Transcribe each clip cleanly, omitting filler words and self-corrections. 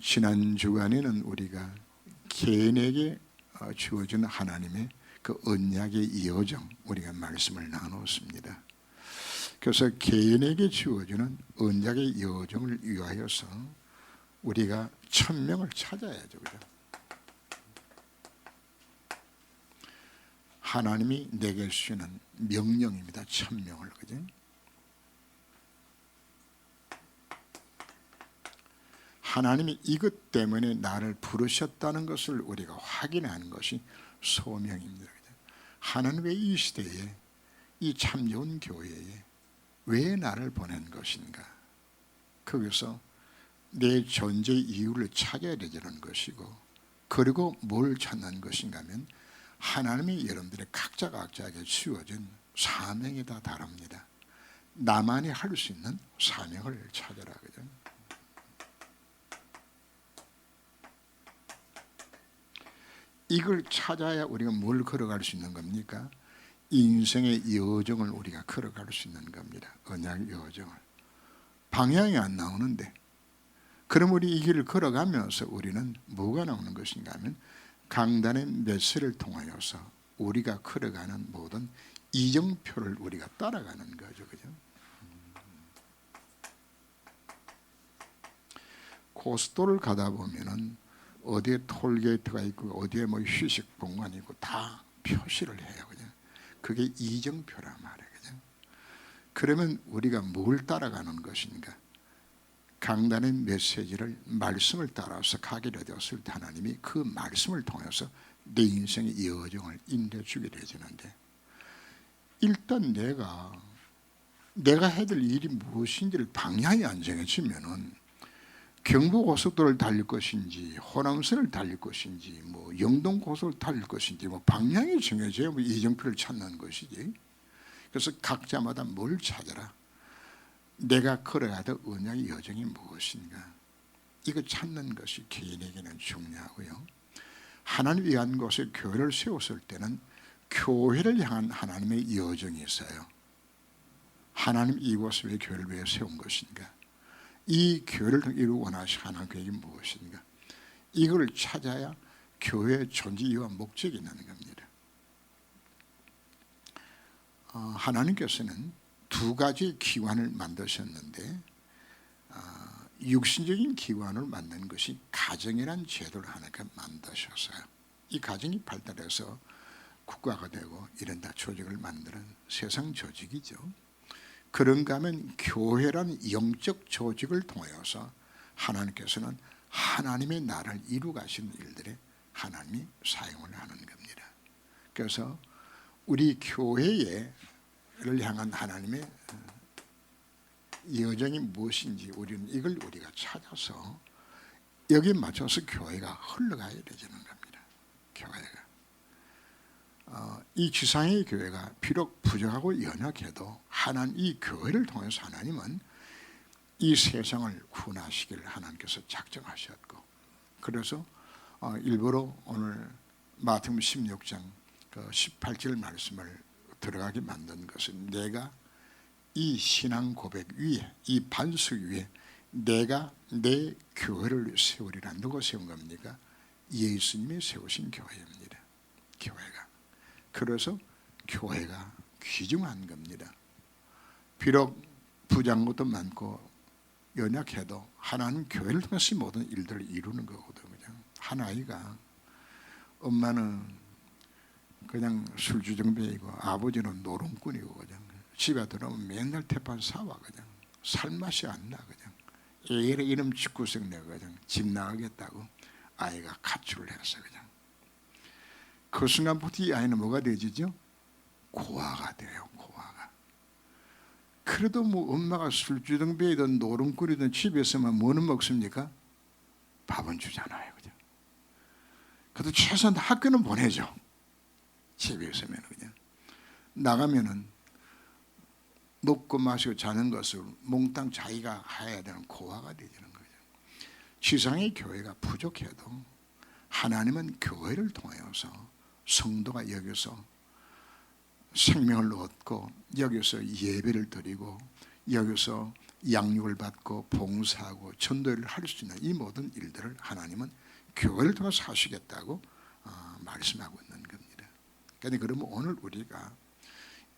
지난 주간에는 우리가 개인에게 주어진 하나님의 그 언약의 여정, 우리가 말씀을 나눴습니다. 그래서 개인에게 주어지는 언약의 여정을 위하여서 우리가 천명을 찾아야죠. 그죠? 하나님이 내게 주시는 명령입니다. 천명을. 그죠? 하나님이 이것 때문에 나를 부르셨다는 것을 우리가 확인하는 것이 소명입니다. 하나님 왜 이 시대에, 이 참 좋은 교회에 왜 나를 보낸 것인가? 거기서 내 존재 이유를 찾아야 되는 것이고, 그리고 뭘 찾는 것인가 하면 하나님이 여러분들의 각자에게 주어진 사명이 다 다릅니다. 나만이 할 수 있는 사명을 찾아라. 그죠? 이걸 찾아야 우리가 뭘 걸어갈 수 있는 겁니까? 인생의 여정을 우리가 걸어갈 수 있는 겁니다. 언약의 여정을. 방향이 안 나오는데, 그럼 우리 이 길을 걸어가면서 우리는 뭐가 나오는 것인가 하면 강단의 메시를 통하여서 우리가 걸어가는 모든 이정표를 우리가 따라가는 거죠. 그죠? 고속도로를 가다 보면은 어디에 톨게이트가 있고 어디에 뭐 휴식 공간이 있고 다 표시를 해요. 그죠? 그게 이정표란 말이에요. 그죠? 그러면 우리가 뭘 따라가는 것인가? 강단의 메시지를, 말씀을 따라서 가게 되었을 때 하나님이 그 말씀을 통해서 내 인생의 여정을 인도해주게 되지는데, 일단 내가 해야 될 일이 무엇인지를 방향이 안 정해지면은 경부고속도로를 달릴 것인지 호남선을 달릴 것인지 뭐 영동고속을 달릴 것인지 뭐 방향이 정해져야 뭐 이정표를 찾는 것이지. 그래서 각자마다 뭘 찾아라. 내가 걸어야 될 언약의 여정이 무엇인가? 이거 찾는 것이 개인에게는 중요하고요. 하나님 위한 곳에 교회를 세웠을 때는 교회를 향한 하나님의 여정이 있어요. 하나님 이곳에 왜 교회를 왜 세운 것인가? 이 교회를 이루고 원하시는 하나님 계획이 무엇인가? 이걸 찾아야 교회의 존재 이유와 목적이 있는 겁니다. 하나님께서는 두 가지 기관을 만드셨는데, 육신적인 기관을 만든 것이 가정이라는 제도를 하나님께 만드셨어요. 이 가정이 발달해서 국가가 되고 이런 다 조직을 만드는 세상 조직이죠. 그런가 하면 교회라는 영적 조직을 통해서 하나님께서는 하나님의 나라를 이루가시는 일들에 하나님이 사용을 하는 겁니다. 그래서 우리 교회를 향한 하나님의 여정이 무엇인지 우리는 이걸 우리가 찾아서 여기에 맞춰서 교회가 흘러가야 되는 겁니다. 교회가. 이 지상의 교회가 비록 부족하고 연약해도 하나님 이 교회를 통해서 하나님은 이 세상을 구원하시기를 하나님께서 작정하셨고, 그래서 일부러 오늘 마태복음 16장 18절 말씀을 들어가게 만든 것은, 내가 이 신앙 고백 위에, 이 반석 위에 내가 내 교회를 세우리라. 누가 세운 겁니까? 예수님이 세우신 교회입니다. 교회가. 그래서 교회가 귀중한 겁니다. 비록 부자인 것도 많고 연약해도 하나님 교회를 통해서 모든 일들을 이루는 거거든요. 한 아이가, 엄마는 그냥 술주정뱅이고 아버지는 노름꾼이고 그냥 집에 들어오면 맨날 태판 사와. 그냥 살맛이 안 나. 그냥 이름 짓고생 내가 그냥 집 나가겠다고 아이가 가출을 했어. 그냥 그 순간부터 이 아이는 뭐가 되지죠? 고아가 돼요. 고아가. 그래도 뭐 엄마가 술주정뱅이든 노름꾼이든 집에 있으면 뭐는 먹습니까? 밥은 주잖아요. 그죠? 그래도 최소한 학교는 보내죠. 집에 있으면. 그냥 나가면은 먹고 마시고 자는 것을 몽땅 자기가 해야 되는 고아가 되는 거죠. 지상의 교회가 부족해도 하나님은 교회를 통해서 성도가 여기서 생명을 얻고, 여기서 예배를 드리고, 여기서 양육을 받고 봉사하고 전도를 할 수 있는 이 모든 일들을 하나님은 교회를 통해서 하시겠다고 말씀하고 있는 겁니다. 그러니까 그러면 오늘 우리가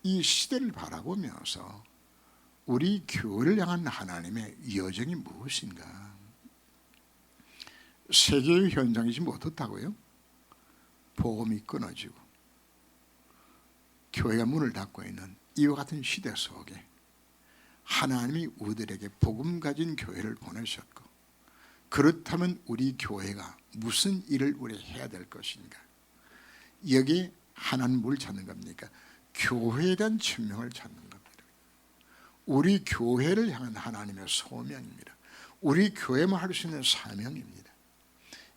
이 시대를 바라보면서 우리 교회를 향한 하나님의 여정이 무엇인가? 세계의 현상이 지금 어떻다고요? 복음이 끊어지고 교회가 문을 닫고 있는 이와 같은 시대 속에 하나님이 우리들에게 복음 가진 교회를 보내셨고, 그렇다면 우리 교회가 무슨 일을 우리 해야 될 것인가? 여기에 하나님 뭘 찾는 겁니까? 교회에 대한 천명을 찾는 겁니다. 우리 교회를 향한 하나님의 소명입니다. 우리 교회만 할 수 있는 사명입니다.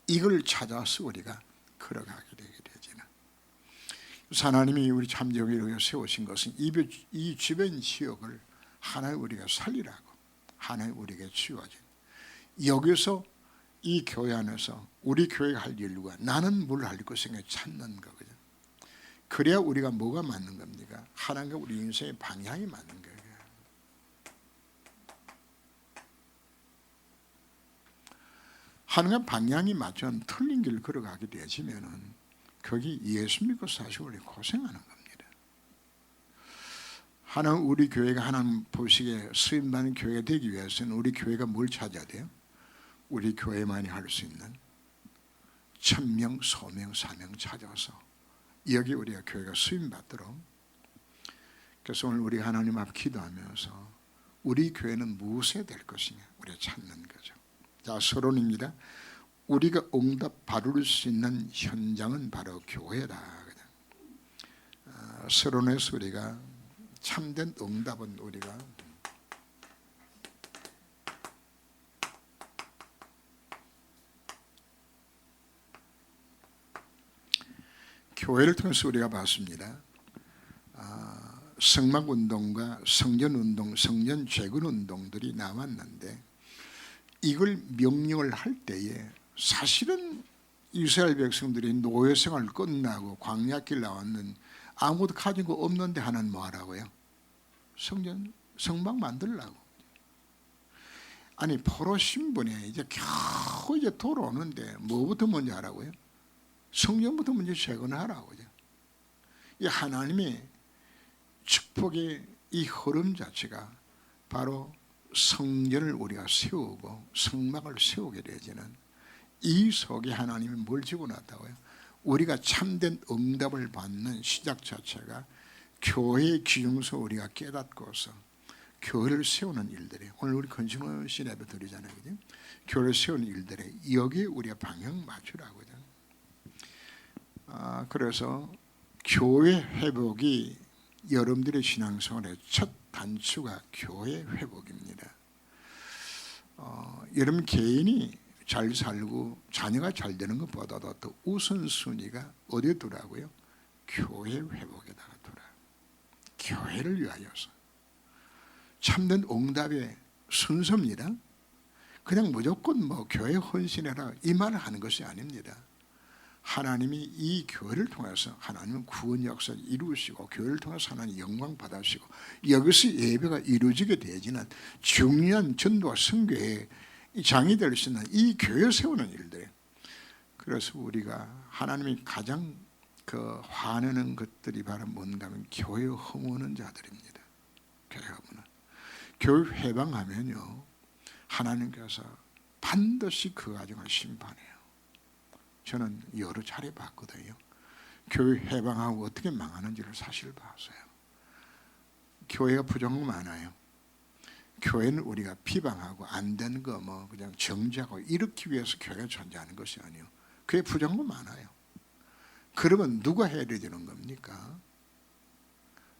이걸 찾아서 우리가 걸어가게 되게 되지는, 하나님이 우리 참정이를 세우신 것은 이 주변 지역을 하나님 우리가 살리라고, 하나님 우리에게 주어진, 여기서 이 교회 안에서 우리 교회가 할 일과 나는 뭘 할 것인가 찾는 거거든요. 그래야 우리가 뭐가 맞는 겁니까? 하나님과 우리 인생의 방향이 맞는 거예요. 하나님과 방향이 맞춘 틀린 길을 걸어가게 되지면은 거기 예수 믿고 사실 우리 고생하는 겁니다. 하나님 우리 교회가 하나님 보시기에 쓰임받는 교회가 되기 위해서는 우리 교회가 뭘 찾아야 돼요? 우리 교회만이 할 수 있는 천명, 소명, 사명 찾아서 여기 우리가 교회가 쓰임받도록. 그래서 오늘 우리 하나님 앞 기도하면서 우리 교회는 무엇에 될 것이냐 우리가 찾는 거죠. 자, 서론입니다. 우리가 응답 받을 수 있는 현장은 바로 교회다. 서론에서 우리가 참된 응답은 우리가 교회를 통해서 우리가 봤습니다. 성막운동과 성전운동, 성전재건운동들이 나왔는데 이걸 명령을 할 때에 사실은 이스라엘 백성들이 노예생활 끝나고 광야길 나왔는 아무도 가진 거 없는데 하나는 뭐 하라고요? 성막 만들라고. 아니 포로 신분에 이제 겨우 이제 돌아오는데 뭐부터 먼저 하라고요? 성전부터 먼저 재건하라고. 이 하나님의 축복의 이 흐름 자체가 바로 성전을 우리가 세우고 성막을 세우게 되지는 이 속에 하나님이 뭘 집어놨다고요? 우리가 참된 응답을 받는 시작 자체가 교회의 기중서 우리가 깨닫고서 교회를 세우는 일들이, 오늘 우리 컨슈머시 예배 드리잖아요, 그죠? 교회를 세우는 일들에 여기에 우리가 방향 맞추라고요. 그래서 교회 회복이 여러분들의 신앙생활의 첫 단추가 교회 회복입니다. 여러분 개인이 잘 살고 자녀가 잘 되는 것보다도 더 우선순위가 어디에 두라고요? 교회 회복에다가 두라. 교회를 위하여서. 참된 응답의 순서입니다. 그냥 무조건 뭐 교회 헌신해라 이 말을 하는 것이 아닙니다. 하나님이 이 교회를 통해서 하나님은 구원 역사를 이루시고 교회를 통해서 하나님 영광 받으시고 여기서 예배가 이루어지게 되지는 중요한 전도와 선교의 장이 될 수 있는 이 교회 세우는 일들. 그래서 우리가 하나님이 가장 화내는 것들이 바로 뭔가 하면 교회 허무는 자들입니다. 교회 허무는. 교회 회방하면요 하나님께서 반드시 그 가정을 심판해요. 저는 여러 차례 봤거든요. 교회 해방하고 어떻게 망하는지를 사실 봤어요. 교회가 부정한 거 많아요. 교회는 우리가 비방하고 안 되는 거 뭐 그냥 정지하고 이렇게 위해서 교회가 존재하는 것이 아니에요. 교회 부정한 거 많아요. 그러면 누가 해야 되는 겁니까?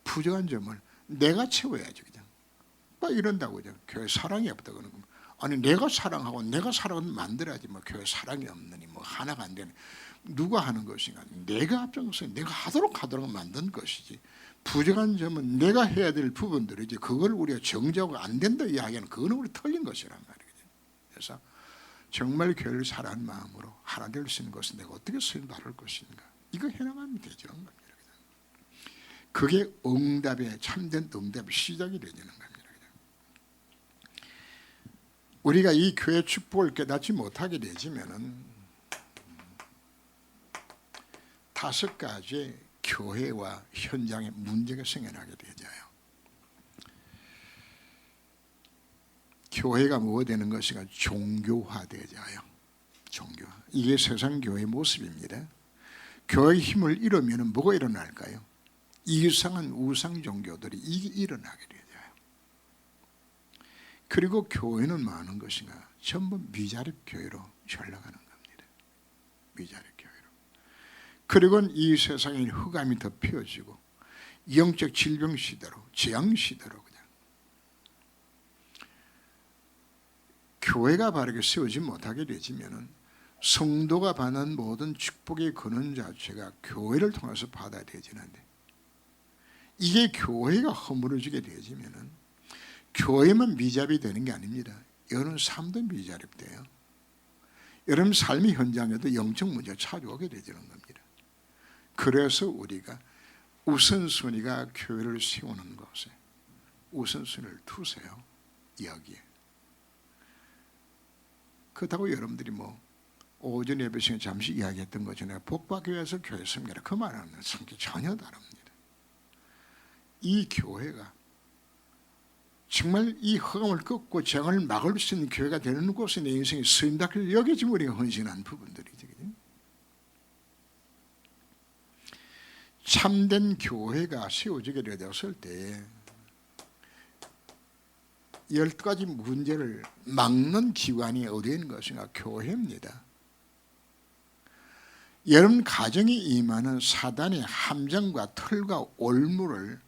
부정한 점을 내가 채워야지 그냥. 막 이런다고 그냥 교회 사랑이 없다 그러는 겁니다. 아니 내가 사랑하고 내가 사랑을 만들어야지 뭐 교회 사랑이 없느니 뭐 하나가 안 되니 누가 하는 것인가? 내가 앞장서 내가 하도록 만든 것이지. 부정한 점은 내가 해야 될 부분들이지 그걸 우리가 정지하고 안 된다 이야기하는 그거는 우리 틀린 것이란 말이거든요. 그래서 정말 교회를 사랑하는 마음으로 하나 될 수 있는 것은 내가 어떻게 쓰임 바를 것인가 이거 해나가면 되죠. 그게 응답의 참된 응답의 시작이 되는 겁니다. 우리가 이 교회 축복을 깨닫지 못하게 되지면은 5가지 교회와 현장에 문제가 생겨나게 되잖아요. 교회가 뭐가 되는 것인가? 종교화되잖아요. 종교화. 이게 세상 교회의 모습입니다. 교회의 힘을 잃으면 뭐가 일어날까요? 이상한 우상 종교들이 일어나게 되죠. 그리고 교회는 많은 것인가? 전부 미자립 교회로 흘러가는 겁니다. 미자립 교회로. 그리고 이 세상에 흑암이 더 피어지고 영적 질병 시대로, 재앙 시대로 그냥 교회가 바르게 세우지 못하게 되지면은 성도가 받는 모든 축복의 근원 자체가 교회를 통해서 받아야 되지는데, 이게 교회가 허물어지게 되지면은 교회만 미자립이 되는 게 아닙니다. 여러분 삶도 미자립돼요. 여러분 삶의 현장에도 영적 문제가 찾아오게 되는 겁니다. 그래서 우리가 우선순위가 교회를 세우는 것에 우선순위를 두세요. 여기에. 그렇다고 여러분들이 뭐 오전 예배 시간에 잠시 이야기했던 것처럼 복받기 위해서 교회 섬기라 그 말하는 성격이 전혀 다릅니다. 이 교회가 정말 이 흑암을 꺾고 재앙을 막을 수 있는 교회가 되는 곳에 내 인생이 쓰인다고 여기지만 우리가 헌신한 부분들이죠. 참된 교회가 세워지게 되었을 때 12가지 문제를 막는 기관이 어디에 있는 것인가? 교회입니다. 여러분 가정에 임하는 사단의 함정과 털과 올무를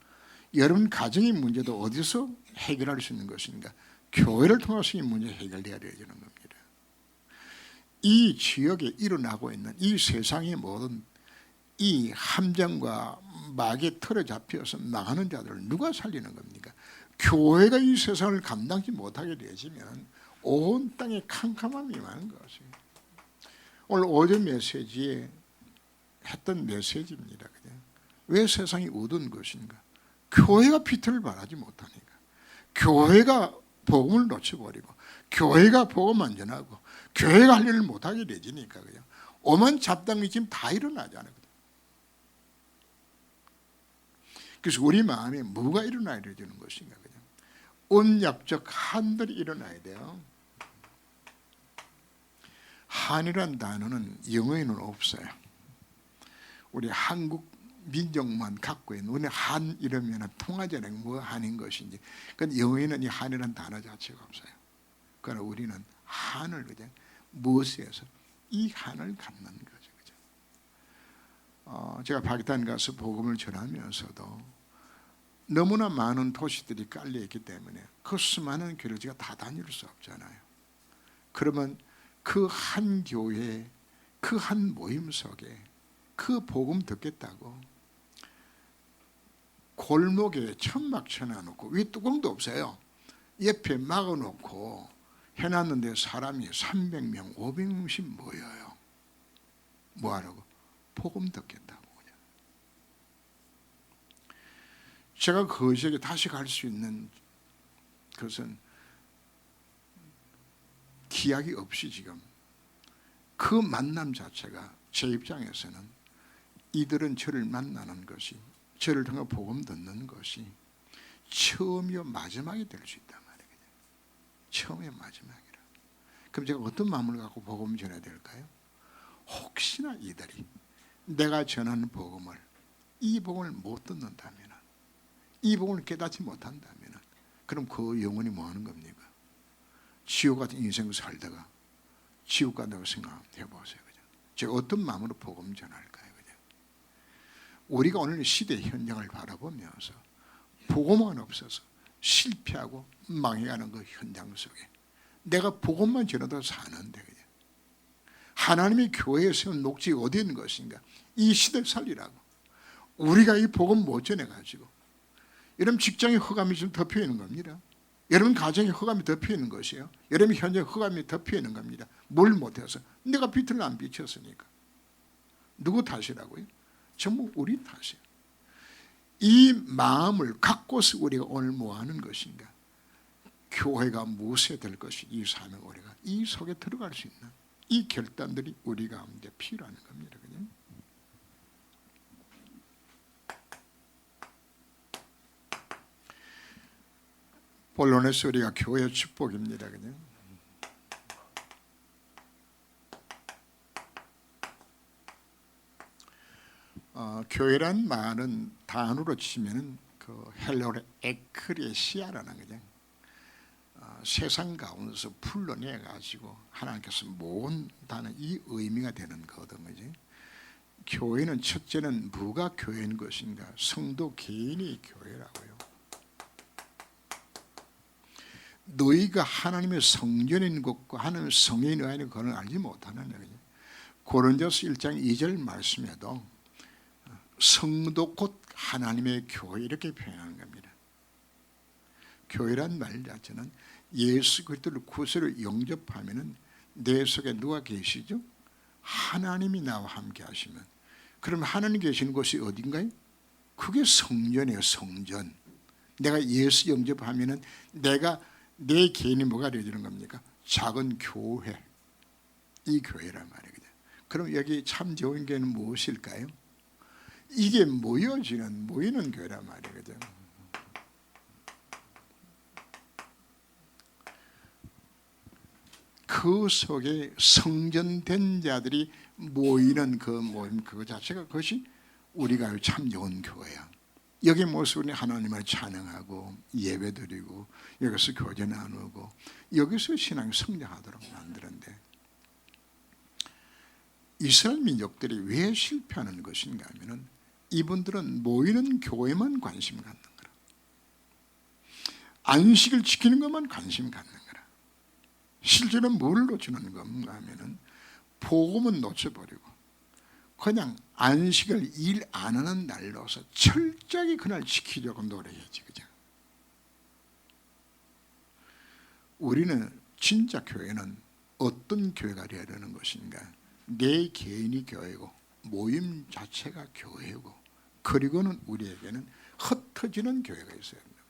여러분 가정의 문제도 어디서 해결할 수 있는 것인가? 교회를 통해서 이 문제 해결돼야 되는 겁니다. 이 지역에 일어나고 있는 이 세상의 모든 이 함정과 막에 틀어 잡혀서 나가는 자들을 누가 살리는 겁니까? 교회가 이 세상을 감당하지 못하게 되지면 온 땅에 캄캄함이 임하는 것이에요. 오늘 오전 메시지에 했던 메시지입니다. 왜 세상이 어두운 것인가? 교회가 빛을 발하지 못하니까, 교회가 복음을 놓쳐버리고, 교회가 복음 안 전하고, 교회가 할 일을 못하게 되지니까 그냥 오만 잡담이 지금 다 일어나잖아요. 그래서 우리 마음에 뭐가 일어나야 되는 것인가? 그냥 언약적 한들이 일어나야 돼요. 한이란 단어는 영어에는 없어요. 우리 한국 민족만 갖고 있는, 우리 한 이러면 통하잖아요. 뭐 한인 것인지. 그런데 영어에는 이 한이란 단어 자체가 없어요. 그러나 우리는 한을 그냥 무엇에서 이 한을 갖는 거죠. 제가 파키스탄 가서 복음을 전하면서도 너무나 많은 도시들이 깔려있기 때문에 그 수많은 교회를 제가 다 다닐 수 없잖아요. 그러면 그 한 교회, 그 한 모임 속에 그 복음 듣겠다고 골목에 천막 쳐놔놓고, 위에 뚜껑도 없어요. 옆에 막아놓고 해놨는데 사람이 300명, 500명씩 모여요. 뭐하라고? 복음 듣겠다고. 그냥. 제가 그 지역에 다시 갈 수 있는 것은 기약이 없이 지금 그 만남 자체가 제 입장에서는 이들은 저를 만나는 것이, 저를 통해 복음 듣는 것이 처음이요 마지막이 될 수 있단 말이에요. 처음이요 마지막이라. 그럼 제가 어떤 마음을 갖고 복음을 전해야 될까요? 혹시나 이들이 내가 전하는 복음을, 이 복음을 못 듣는다면, 이 복음을 깨닫지 못한다면, 그럼 그 영혼이 뭐 하는 겁니까? 지옥 같은 인생을 살다가 지옥 간다고 생각해 보세요. 제가 어떤 마음으로 복음 전할까요? 우리가 오늘 시대 현장을 바라보면서 복음만 없어서 실패하고 망해가는 그 현장 속에 내가 복음만 전하다 사는데, 그냥 하나님의 교회에 세운 목적이 어디 있는 것인가? 이 시대를 살리라고. 우리가 이 복음 못 전해가지고 여러분 직장에 흑암이 좀 덮여 있는 겁니다. 여러분 가정에 흑암이 덮여 있는 것이에요. 여러분 현장에 흑암이 덮여 있는 겁니다. 뭘 못해서? 내가 빛을 안 비쳤으니까. 누구 탓이라고요? 전부 우리 탓이에요. 이 마음을 갖고서 우리가 오늘 뭐 하는 것인가? 교회가 무엇이 될 것이 이 사명 우리가 이 속에 들어갈 수 있는 이 결단들이 우리 가운데 필요한 겁니다. 그죠? 본론에서 우리가 교회의 축복입니다. 그죠? 교회란 말은 단어로 치면은 그 헬라어로 에크레시아라는 거죠. 세상 가운데서 풀러내 가지고 하나님께서 모은다는 이 의미가 되는 거거든요. 교회는 첫째는 뭐가 교회인 것인가? 성도 개인이 교회라고요. 너희가 하나님의 성전인 것과 하나님의 성인이 아닌 것을 알지 못하는 거죠. 고린도서 1장 2절 말씀에도 성도 곧 하나님의 교회 이렇게 표현하는 겁니다. 교회란 말 자체는 예수 그리스도를 구세로 영접하면은 내 속에 누가 계시죠? 하나님이 나와 함께 하시면, 그럼 하나님 계시는 곳이 어딘가요? 그게 성전이에요. 성전. 내가 예수 영접하면은 내가 내 개인이 뭐가 되어지는 겁니까? 작은 교회. 이 교회란 말이거든요. 그럼 여기 참 좋은 교회는 무엇일까요? 이게 모이는 교회란 말이거든요. 그 속에 성전된 자들이 모이는 그 모임 그거 자체가 그것이 우리가 참 좋은 교회야. 여기 모습은 하나님을 찬양하고 예배드리고 여기서 교제 나누고 여기서 신앙이 성장하도록 만드는데, 이스라엘 민족들이 왜 실패하는 것인가 하면은 이분들은 모이는 교회만 관심 갖는 거라. 안식을 지키는 것만 관심 갖는 거라. 실제로 뭘 놓치는 건가 하면은 복음은 놓쳐버리고 그냥 안식을 일 안 하는 날로서 철저하게 그날 지키려고 노력했지. 그죠? 우리는 진짜 교회는 어떤 교회가 되어야 되는 것인가? 내 개인이 교회고 모임 자체가 교회고, 그리고는 우리에게는 흩어지는 교회가 있어야 합니다.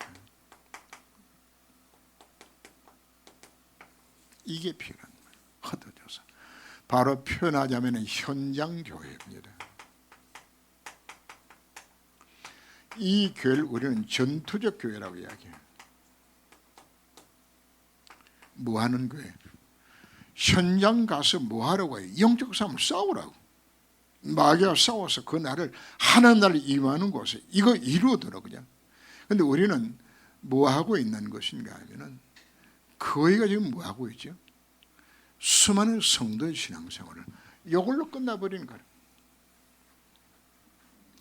이게 필요한 거예요. 흩어져서. 바로 표현하자면 현장 교회입니다. 이 교회를 우리는 전투적 교회라고 이야기해요. 뭐 하는 교회? 현장 가서 뭐 하라고 해요? 영적 싸움을 싸우라고. 마귀와 싸워서 그 날을 하나님을 임하는 곳에 이거 이루어더라고요. 그냥. 근데 우리는 뭐 하고 있는 것인가 하면은 거기가 지금 뭐 하고 있죠? 수많은 성도의 신앙생활을 이걸로 끝나버리는 거예요.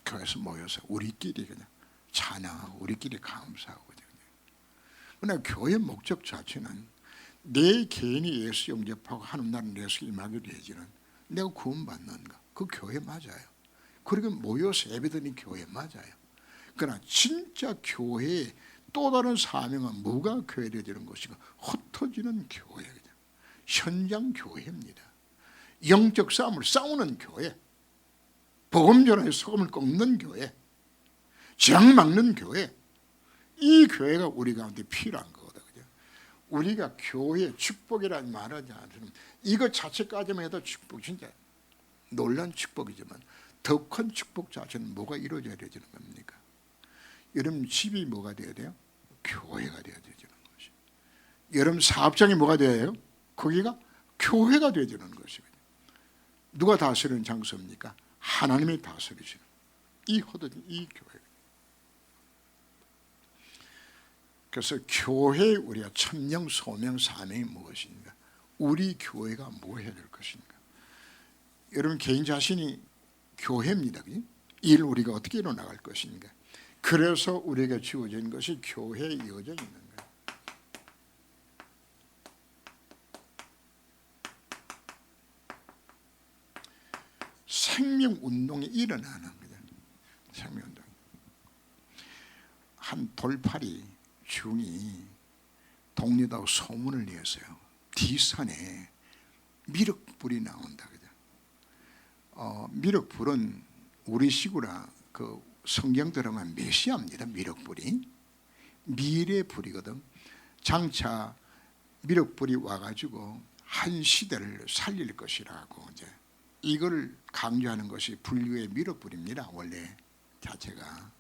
교회에서 모여서 우리끼리 그냥 찬양하고 우리끼리 감사하고 그냥. 그러나 교회의 목적 자체는 내 개인이 예수 영접하고 하는 날은 예수 임하게 되지는 내가 구원받는 거. 그 교회 맞아요. 그리고 모여서 예배드리는 교회 맞아요. 그러나 진짜 교회의 또 다른 사명은 뭐가 교회되어지는 것이고 흩어지는 교회입니다. 현장 교회입니다. 영적 싸움을 싸우는 교회, 복음 전하에 소금을 꺾는 교회, 재앙 막는 교회, 이 교회가 우리 가운데 필요한 거거든요. 우리가 교회의 축복이라는 말을 하지 않으면 이것 자체까지만 해도 축복, 진짜 놀란 축복이지만 더 큰 축복 자체는 뭐가 이루어져야 되는 겁니까? 여러분 집이 뭐가 되어야 돼요? 교회가 되어야 되는 것이. 여러분 사업장이 뭐가 되어야 해요? 거기가 교회가 되어야 되는 것입니다. 누가 다스리는 장소입니까? 하나님이 다스리시는 이 헛된 이 교회. 그래서 교회의 우리가 천명 소명 사명이 무엇인가? 우리 교회가 뭐 해야 될 것인가? 여러분 개인 자신이 교회입니다. 일 우리가 어떻게 이뤄나갈 것인가? 그래서 우리에게 주어진 것이 교회의 여정이 있는 거예요. 생명운동이 일어나는 거예요. 생명운동. 한 돌팔이 중이 독립하고 소문을 내었어요. 뒷산에 미륵불이 나온다. 미륵불은 우리식으로 그 성경 들어가면 메시아입니다. 미륵불이 미래의 불이거든. 장차 미륵불이 와가지고 한 시대를 살릴 것이라고 이제 이걸 강조하는 것이 불교의 미륵불입니다. 원래 자체가.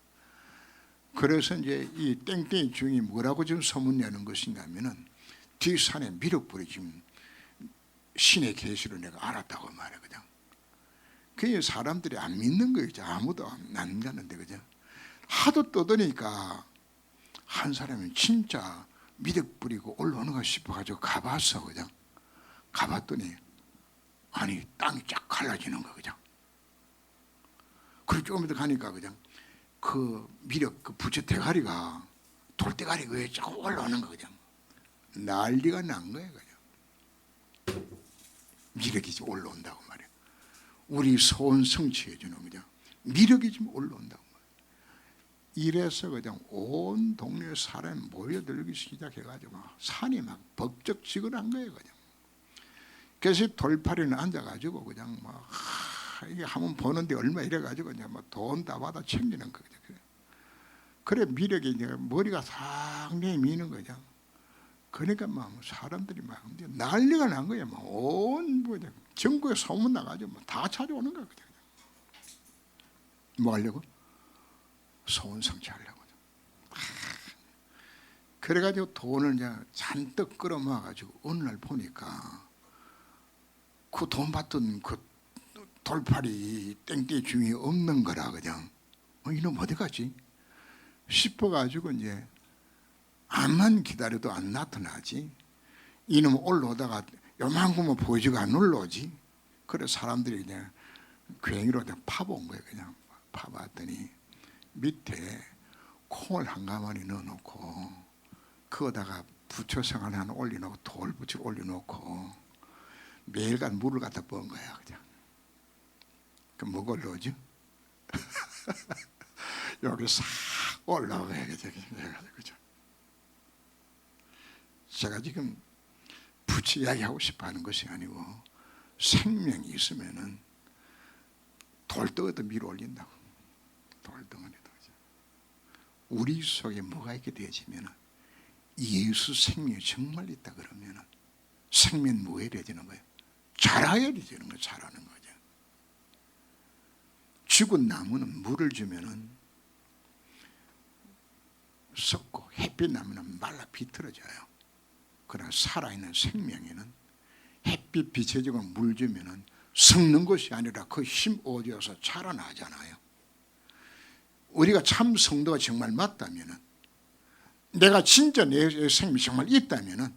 그래서 이제 이 땡땡이 중이 뭐라고 지금 소문내는 것인가 하면은 뒷산에 미륵불이 지금 신의 계시를 내가 알았다고 말해. 그냥 그게 사람들이 안 믿는 거죠. 아무도 안 믿는데 그죠. 하도 떠드니까 한 사람이 진짜 미륵불이고 올라오는가 싶어가지고 가봤어. 그냥 가봤더니 아니 땅이 쫙 갈라지는 거 그냥. 그리고 조금 더 가니까 그냥 그 미륵 그 부처 대가리가 돌대가리 위에 쫙 올라오는 거 그냥. 난리가 난 거예요 그냥. 미륵이 지금 올라온다고 말이야. 우리 소원 성취해 주는 그냥 미륵이 지금 올라온다고 말이야. 이래서 그냥 온 동네 사람이 모여들기 시작해가지고 산이 막 법적지근한 거예요 그냥. 그래서 돌파리는 앉아가지고 그냥 막 이게 한번 보는데 얼마 이래가지고 그냥 막 돈 다 받아 챙기는 거 그냥. 그래 미륵이 이제 머리가 상당히 미는 거죠. 그러니까 막 사람들이 막 난리가 난 거야. 막 온 뭐 전국에 소문 나가지고 다 찾아오는 거야 그냥. 뭐 하려고? 소원 성취하려고. 그래가지고 돈을 이제 잔뜩 끌어모아가지고 어느 날 보니까 그 돈 받던 그 돌팔이 땡땡이 중에 없는 거라 그냥. 이놈 어디 갔지? 싶어가지고 이제 암만 기다려도 안 나타나지. 이놈 올라오다가 요만큼은 보이지가 안 올라오지. 그래 사람들이 그냥 괭이로 파본 거예요. 그냥 파봤더니 밑에 콩을 한 가마니 넣어놓고 그거다가 부처성 하나 올려놓고 돌부처를 올려놓고 매일간 물을 갖다 부은 거야 그냥. 그럼 뭐가 올라오죠? 여기 싹 올라오게 되죠. 그죠? 제가 지금 부처 이야기하고 싶어 하는 것이 아니고 생명이 있으면은 돌덩이도 밀어 올린다고. 돌덩이도. 우리 속에 뭐가 있게 되어지면은 예수 생명이 정말 있다 그러면은 생명 뭐 해야 되는 거예요? 자라야 되는 거예요. 자라는 거죠. 죽은 나무는 물을 주면은 썩고 햇빛 나무는 말라 비틀어져요. 그러나 살아있는 생명에는 햇빛 비춰지고 물 주면은 썩는 것이 아니라 그 힘 얻어서 자라나잖아요. 우리가 참 성도가 정말 맞다면은, 내가 진짜 내 생명이 정말 있다면은,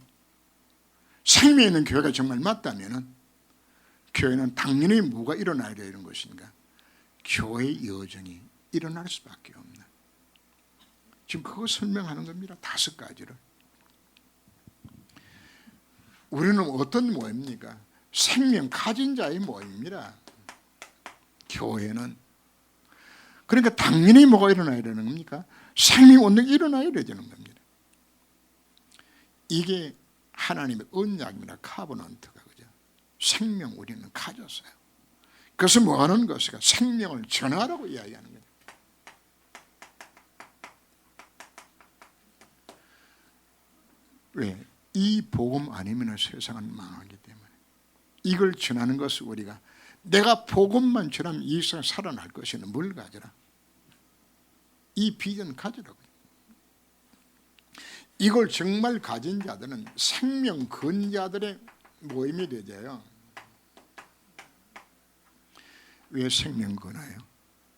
생명 있는 교회가 정말 맞다면은, 교회는 당연히 뭐가 일어나야 되는 것인가? 교회의 여정이 일어날 수밖에 없는. 지금 그거 설명하는 겁니다. 5가지를. 우리는 어떤 모임입니까? 생명 가진 자의 모임입니다. 교회는. 그러니까 당연히 뭐가 일어나야 되는 겁니까? 생명 운동이 일어나야 되는 겁니다. 이게 하나님의 언약입니다. 카버넌트가. 그죠? 생명 우리는 가졌어요. 그래서 뭐 하는 것이가 생명을 전하라고 이야기하는 거예요. 왜? 이 복음 아니면 세상은 망하기 때문에. 이걸 전하는 것을 우리가 내가 복음만 전하면 이 세상 살아날 것이는 뭘 가져라? 이 비전 가지라고요. 이걸 정말 가진 자들은 생명 근자들의 모임이 되져요. 왜 생명 근화요?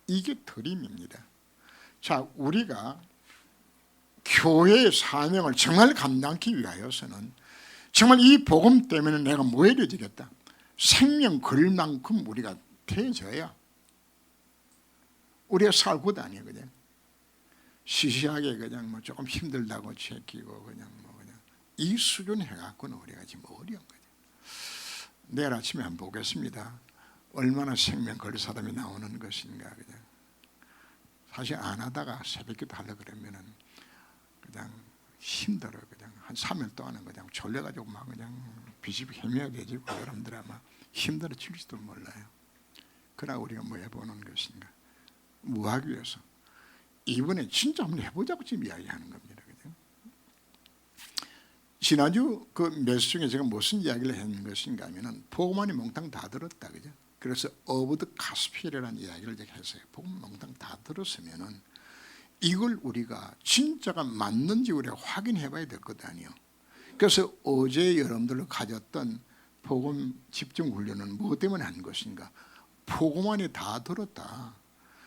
이게 드림입니다. 자, 우리가 교회의 사명을 정말 감당하기 위하여서는 정말 이 복음 때문에 내가 뭐 해야 되겠다? 생명 걸 만큼 우리가 되어져야 우리가 살고 다녀. 그냥 시시하게 그냥 뭐 조금 힘들다고 제끼고 그냥 이 수준 해갖고는 우리가 지금 어려운 거죠. 내일 아침에 한번 보겠습니다. 얼마나 생명 걸 사람이 나오는 것인가. 그냥 사실 안 하다가 새벽기도 하려고 그러면은 그냥 힘들어. 그냥 한 3일 동안은 그냥 졸려가지고 막 그냥 비집이 헤매야 되지고 여러분들 아마 힘들어질지도 몰라요. 그러나 우리가 뭐 해보는 것인가? 뭐 하기 위해서? 이번에 진짜 한번 해보자고 지금 이야기하는 겁니다. 그죠? 지난주 그 메시지 중에 제가 무슨 이야기를 했는 것인가 하면은 복음만이 몽땅 다 들었다, 그죠? 그래서 오브 더 가스펠이라는 이야기를 제가 했어요. 복음 몽땅 다 들었으면은 이걸 우리가 진짜가 맞는지 우리가 확인해 봐야 될 것 아니에요. 그래서 어제 여러분들로 가졌던 복음 집중 훈련은 뭐 때문에 한 것인가? 복음만이 다 들었다.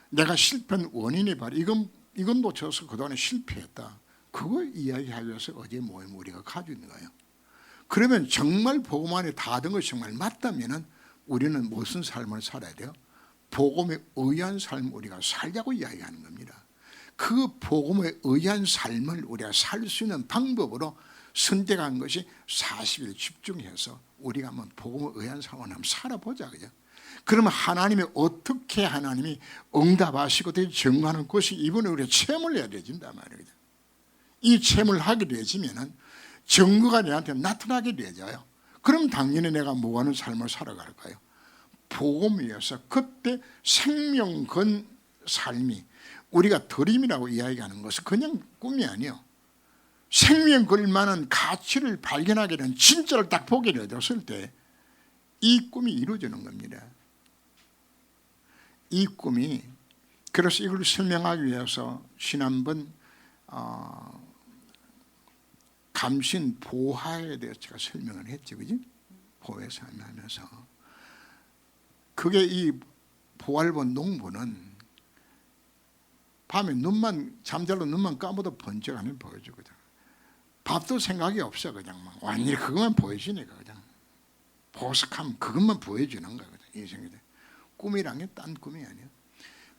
내가 실패한 원인이 바로 이건 놓쳐서 그동안에 실패했다. 그거 이야기하기 위해서 어제 모임 우리가 가지고 있는 거예요. 그러면 정말 복음만이 다 든 것이 정말 맞다면 우리는 무슨 삶을 살아야 돼요? 복음에 의한 삶을 우리가 살자고 이야기하는 겁니다. 그 복음에 의한 삶을 우리가 살 수 있는 방법으로 선택한 것이 40일 집중해서 우리가 한번 복음에 의한 삶을 한번 살아보자, 그죠? 그러면 하나님이 어떻게 하나님이 응답하시고 정하는 것이 이번에 우리가 체험을 해야 되진단 말이에요. 이 체험을 하게 되지면은 증거가 내한테 나타나게 되져요. 그럼 당연히 내가 뭐하는 삶을 살아갈까요? 복음 위에서 그때 생명 건 삶이 우리가 드림이라고 이야기하는 것은 그냥 꿈이 아니에요. 생명 걸 만한 가치를 발견하게 된 진짜를 딱 보게 되었을 때 이 꿈이 이루어지는 겁니다. 이 꿈이, 그래서 이걸 설명하기 위해서 지난번 감신 보화에 대해서 제가 설명을 했죠, 그지? 보화에 설명하면서 그게 이 보화를 본 농부는 밤에 잠자러 눈만 감아도 번쩍하면 보여주거든. 밥도 생각이 없어. 그냥 막 완전히 그것만 보여주니까 그냥 보석하면 그것만 보여주는 거거든. 인생에 꿈이란 게 딴 꿈이 아니야.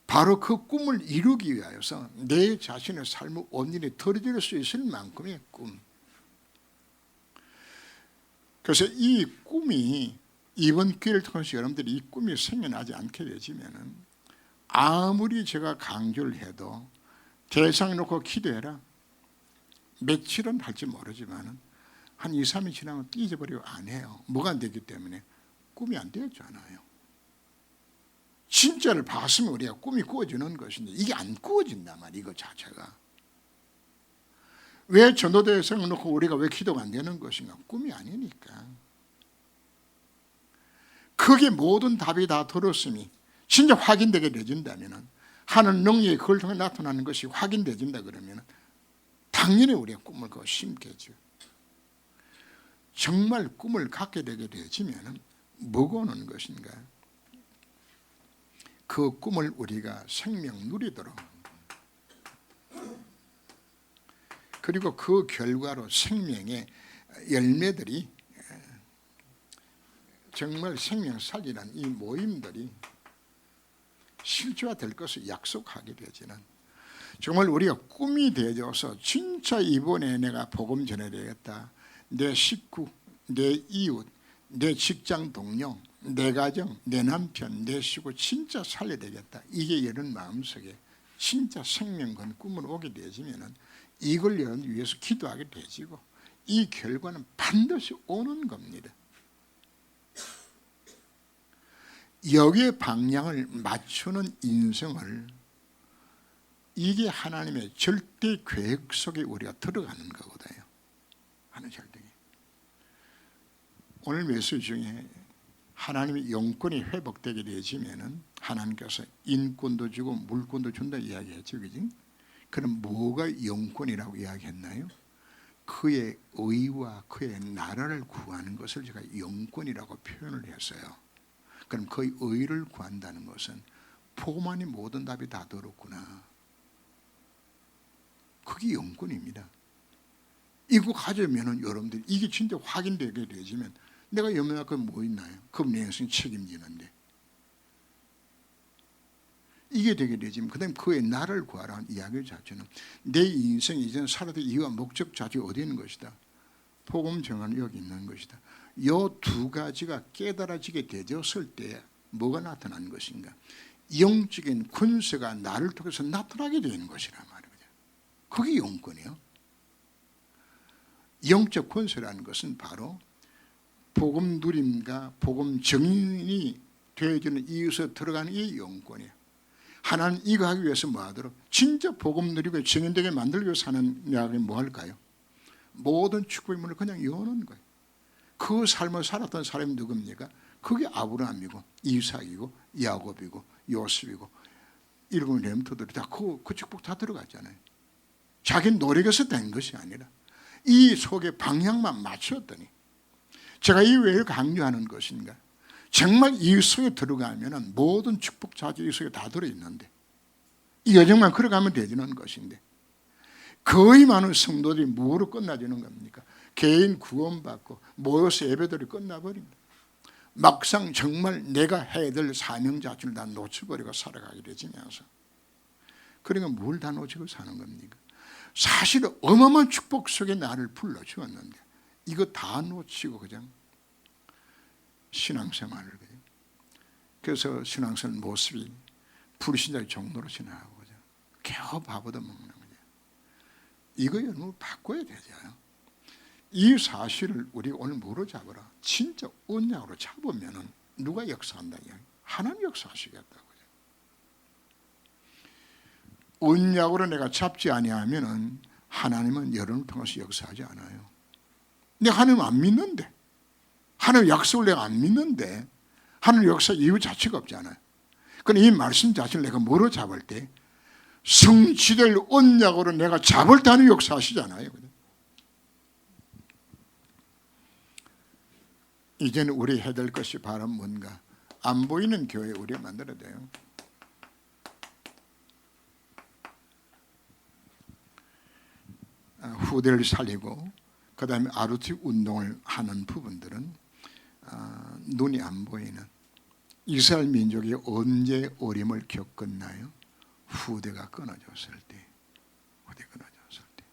바로 그 꿈을 이루기 위하여서 내 자신의 삶을 온전히 털어줄 수 있을 만큼의 꿈. 그래서 이 꿈이 이번 기회를 통해서 여러분들이 이 꿈이 생겨나지 않게 되지면은 아무리 제가 강조를 해도 대상 놓고 기도해라. 며칠은 할지 모르지만은 한 2, 3일 지나면 잊어버리고 안 해요. 뭐가 안 되기 때문에 꿈이 안 되었잖아요. 진짜를 봤으면 우리가 꿈이 꾸어지는 것인데 이게 안 꾸어진단 말이에요. 이거 자체가. 왜 전도대에 세워놓고 우리가 왜 기도가 안 되는 것인가? 꿈이 아니니까. 그게 모든 답이 다 들었으니 진짜 확인되게 되진다면 하는 능력이 그걸 통해 나타나는 것이 확인되진다 그러면 당연히 우리가 꿈을 심겠죠. 정말 꿈을 갖게 되게 되지면 뭐가 오는 것인가? 그 꿈을 우리가 생명 누리도록, 그리고 그 결과로 생명의 열매들이 정말 생명살이라는 이 모임들이 실제화될 것을 약속하게 되지는 정말 우리가 꿈이 되어서 진짜 이번에 내가 복음 전해야 되겠다. 내 식구, 내 이웃, 내 직장 동료, 내 가정, 내 남편, 내 식구 진짜 살려야 되겠다. 이게 이런 마음속에 진짜 생명 건 꿈을 오게 되지면은 이걸 여러분 위해서 기도하게 되지고 이 결과는 반드시 오는 겁니다. 여기에 방향을 맞추는 인생을, 이게 하나님의 절대 계획 속에 우리가 들어가는 거거든요. 하나님 절대. 오늘 메시지 중에 하나님의 영권이 회복되게 되지면은 하나님께서 인권도 주고 물권도 준다 이야기했죠, 그지? 그럼 뭐가 영권이라고 이야기했나요? 그의 의와 그의 나라를 구하는 것을 제가 영권이라고 표현을 했어요. 그럼 그의 의를 구한다는 것은 복음만이 모든 답이 다 들었구나. 그게 영권입니다. 이거 가져면은 여러분들 이게 진짜 확인되게 되지면 내가 염려할 건 뭐 있나요? 그럼 내 인생 책임지는데. 이게 되게 되지만 그다음 그의 나를 구하라는 이야기 자체는 내 인생 이제는 살아도 이유와 목적 자체가 어디 있는 것이다. 복음 정언은 여기 있는 것이다. 이 두 가지가 깨달아지게 되었을 때 뭐가 나타나는 것인가? 영적인 권세가 나를 통해서 나타나게 되는 것이란 말이에요. 그게 영권이에요. 영적 권세라는 것은 바로 복음 누림과 복음 정인이 되어지는 이유에서 들어가는 이 영권이에요. 하나님 이거 하기 위해서 뭐 하도록? 진짜 복음 누리고 정인되게 만들기 위해서 하는 이야기 뭐 할까요? 모든 축복의 문을 그냥 여는 거예요. 그 삶을 살았던 사람이 누굽니까? 그게 아브라함이고 이삭이고 야곱이고 요셉이고 일곱 렘터들이 다 그 축복 다 들어갔잖아요. 자기 노력에서 된 것이 아니라 이 속에 방향만 맞추었더니, 제가 이 왜 강조하는 것인가? 정말 이 속에 들어가면 모든 축복 자주 이 속에 다 들어있는데, 이 여정만 걸어가면 되지는 것인데, 거의 많은 성도들이 뭐로 끝나지는 겁니까? 개인 구원받고 모여서 예배들이 끝나버립니다. 막상 정말 내가 해야 될 사명 자체를 다 놓쳐버리고 살아가게 되지면서, 그러니까 뭘 다 놓치고 사는 겁니까? 사실 어마어마한 축복 속에 나를 불러주었는데 이거 다 놓치고 그냥 신앙생활을 해요. 그래서 신앙생활 모습이 불신자의 정도로 지나가고 그죠. 겨우 밥얻어 먹는 거죠. 이거 여러분 바꿔야 되죠. 이 사실을 우리 오늘 뭐로 잡으라? 진짜 언약으로 잡으면 누가 역사한다? 하나님 역사하시겠다고요. 언약으로 내가 잡지 아니하면 하나님은 여러분을 통해서 역사하지 않아요. 내가 하나님 안 믿는데, 하나님 약속을 내가 안 믿는데 하나님 역사 이유 자체가 없잖아요. 그런데 이 말씀 자체를 내가 뭐로 잡을 때? 성취될 언약으로 내가 잡을 때 하나님 역사하시잖아요. 이제는 우리 해야 될 것이 바로 뭔가? 안 보이는 교회 우리가 만들어야 돼요. 후대를 살리고 그 다음에 ROT 운동을 하는 부분들은 눈이 안 보이는, 이스라엘 민족이 언제 어림을 겪었나요? 후대가 끊어졌을 때. 후대 끊어졌을 때.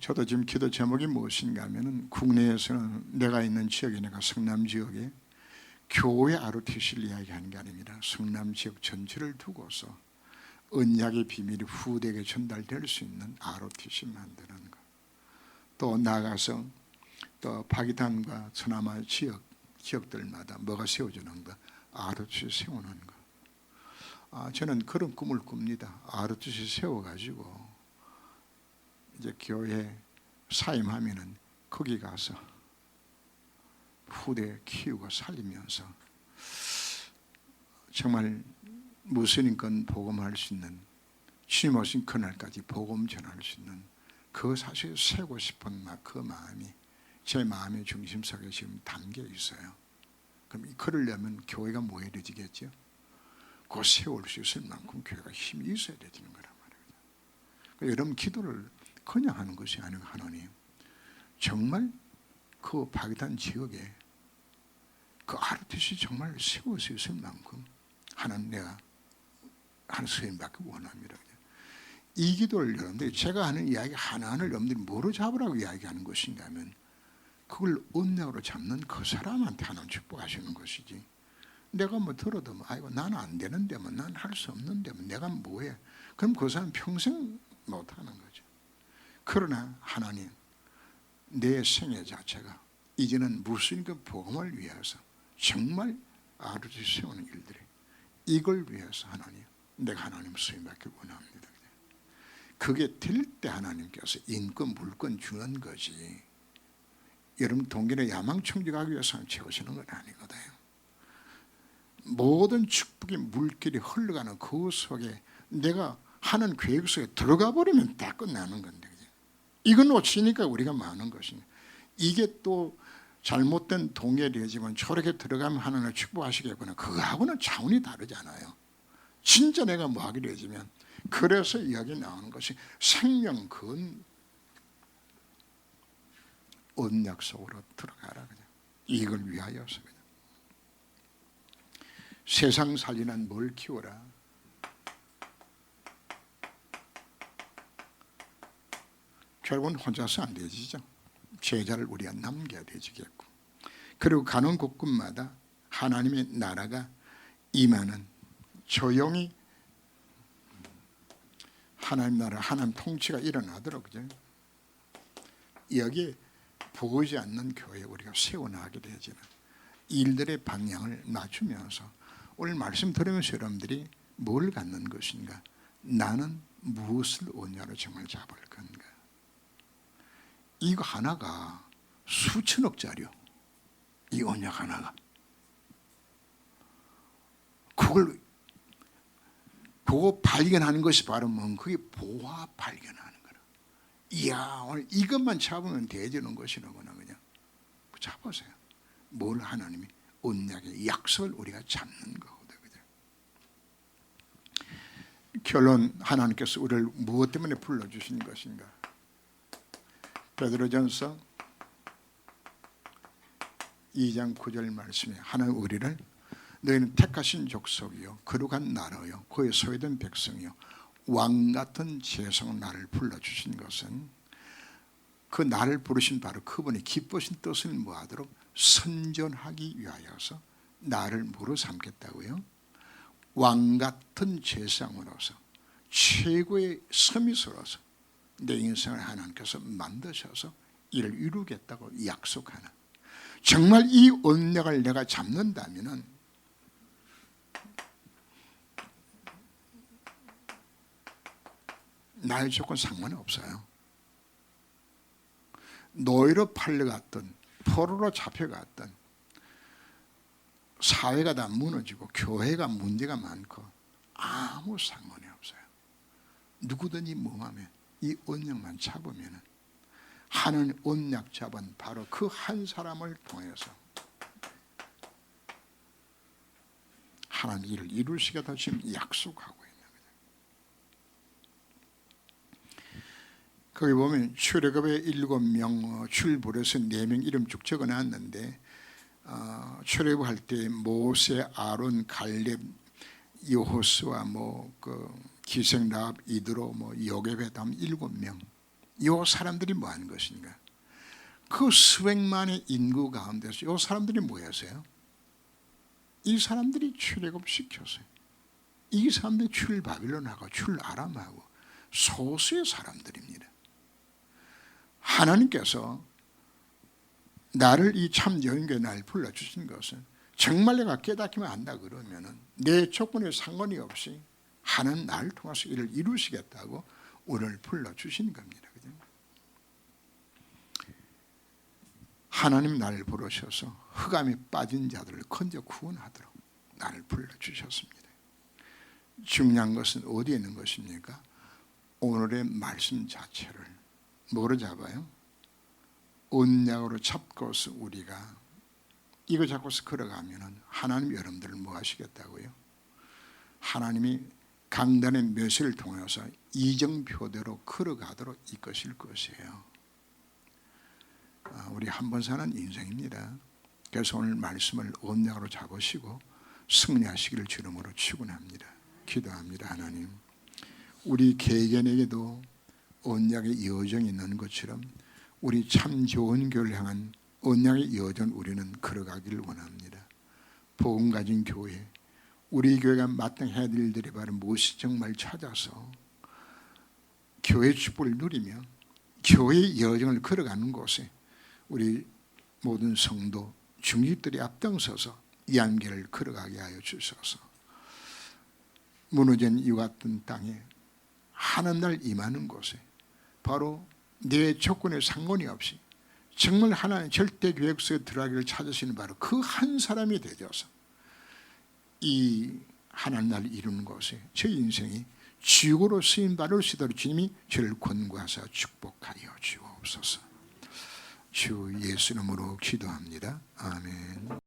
저도 지금 기도 제목이 무엇인가 하면은, 국내에서는 내가 있는 지역이니까 성남 지역에 교회 ROTC를 이야기하는 게 아닙니다. 성남 지역 전체를 두고서 언약의 비밀이 후대에게 전달될 수 있는 ROTC 만드는 것. 또 나가서 또 파기탄과 서남아 지역들마다 뭐가 세워지는 것, ROTC 세우는 것. 저는 그런 꿈을 꿉니다. ROTC 세워가지고 이제 교회 사임하면은 거기 가서 후대 키우고 살리면서 정말 무슬림권 복음할 수 있는, 주님 오신 그날까지 복음 전할 수 있는 그 사실 세고 싶은 그 마음이 제 마음의 중심속에 지금 담겨 있어요. 그럼 그러려면 교회가 모여지겠죠. 그 세울 수 있을 만큼 교회가 힘이 있어야 되는 거란 말이에요. 그러니까 여러분 기도를 그냥 하는 것이 아니고, 하나님 정말 그 파기탄 지역에 그 ROTC 정말 세울 수 있을 만큼 하나님 내가 한 수행받기 원합니다. 이 기도를 여러분들이, 제가 하는 이야기 하나하나를 여러분들이 뭐로 잡으라고 이야기하는 것인가 하면, 그걸 언약으로 잡는 그 사람한테 하나님 축복하시는 것이지, 내가 뭐 들어도 뭐 아이고 나는 안 되는데 뭐 난 할 수 없는데 뭐 내가 뭐해, 그럼 그 사람 평생 못하는 거죠. 그러나 하나님, 내 생애 자체가 이제는 무슨 그 복음을 위해서 정말 ROTC 세우는 일들이, 이걸 위해서 하나님 내가 하나님 수임받기 원합니다. 그게 될 때 하나님께서 인권 물권 주는 거지, 여러분 동결의 야망청지하기 위해서 채우시는 건 아니거든요. 모든 축복의 물길이 흘러가는 그 속에 내가 하는 계획 속에 들어가 버리면 다 끝나는 건데, 이거 놓치니까 우리가 많은 것이냐. 이게 또 잘못된 동결이지만 저렇게 들어가면 하나님을 축복하시겠구나, 그거하고는 차원이 다르잖아요. 진짜 내가 뭐 하게 되지면, 그래서 이야기 나오는 것이 생명근 언약 속으로 들어가라, 그냥 이걸 위하여서. 그냥 세상 살리는 뭘 키워라. 결국은 혼자서 안 되지죠. 제자를 우리가 남겨야 되지겠고, 그리고 가는 곳곳마다 하나님의 나라가 임하는, 조용히 하나님 나라, 하나님 통치가 일어나도록, 그죠? 여기에 보이지 않는 교회 우리가 세워나가게 되지는 일들의 방향을 맞추면서, 오늘 말씀 들으면서 여러분들이 뭘 갖는 것인가, 나는 무엇을 언약으로 정말 잡을 건가, 이거 하나가 수천억짜리요. 이 언약 하나가. 그거 발견하는 것이 바로 그게 보화 발견하는 거라. 이야, 오늘 이것만 잡으면 되지는 것이라구나. 그냥 잡으세요. 뭘 하나님이 언약의 약속을 우리가 잡는 거거든. 결론, 하나님께서 우리를 무엇 때문에 불러주신 것인가? 베드로전서 2장 9절 말씀에 하나님 우리를 너희는 택하신 족속이요 거룩한 나라요 그의 소유된 백성이요 왕같은 제사로 나를 불러주신 것은 그 나를 부르신 바로 그분이 기쁘신 뜻을 뭐하도록 선전하기 위하여서 나를 무로 삼겠다고요. 왕같은 제사장으로서 최고의 서밋으로서 내 인생을 하나님께서 만드셔서 이를 이루겠다고 약속하는, 정말 이 언약을 내가 잡는다면 나의 조건 상관이 없어요. 노예로 팔려갔던, 포로로 잡혀갔던, 사회가 다 무너지고 교회가 문제가 많고 아무 상관이 없어요. 누구든지 뭐하면 이 언약만 잡으면 하나님 언약 잡은 바로 그 한 사람을 통해서 하나님 일을 이루시겠다 지금 약속하고 있는 거예요. 거기 보면 출애굽에 7명, 출애굽에서 4명 이름 쭉 적어놨는데 출애굽할 때 모세, 아론, 갈렙, 여호수아, 기생 라합, 이드로, 요게베 다음 7명. 이 사람들이 뭐 하는 것인가? 그 수백만의 인구 가운데서 이 사람들이 뭐였어요? 이 사람들이 출애굽시켰어요. 이 사람들이 출바빌론하고 출아람하고 소수의 사람들입니다. 하나님께서 나를 이 참여인교에 날 불러주신 것은 정말 내가 깨닫기만 한다 그러면 내 조건에 상관이 없이 하나님 나를 통해서 이를 이루시겠다고 오늘 불러주신 겁니다. 하나님 나를 부르셔서 흑암에 빠진 자들을 건져 구원하도록 나를 불러주셨습니다. 중요한 것은 어디에 있는 것입니까? 오늘의 말씀 자체를 뭐로 잡아요? 언약으로 잡고서 우리가 이거 잡고서 걸어가면 하나님 여러분들을 뭐 하시겠다고요? 하나님이 강단의 묘세를 통해서 이정표대로 걸어가도록 이끄실 것이에요. 우리 한 번 사는 인생입니다. 그래서 오늘 말씀을 언약으로 잡으시고 승리하시기를 주름으로 축원합니다. 기도합니다. 하나님, 우리 개개인에게도 언약의 여정이 있는 것처럼 우리 참 좋은 교회를 향한 언약의 여정 우리는 걸어가기를 원합니다. 복음 가진 교회, 우리 교회가 마땅해야 될 일들이 바로 무엇이 정말 찾아서 교회 축복을 누리며 교회의 여정을 걸어가는 곳에 우리 모든 성도 중직들이 앞장서서 이 안개를 걸어가게 하여 주셔서 무너진 이와 같은 땅에 하나날 임하는 곳에 바로 내 조건에 상관이 없이 정말 하나님 절대 계획 속에 들어가기를 찾으시는 바로 그 한 사람이 되어서 이 하나님 나라를 이루는 곳에 제 인생이 지옥으로 쓰임 받을 수 있도록 주님이 저를 권고하사 축복하여 주옵소서. 주 예수 이름으로 기도합니다. 아멘.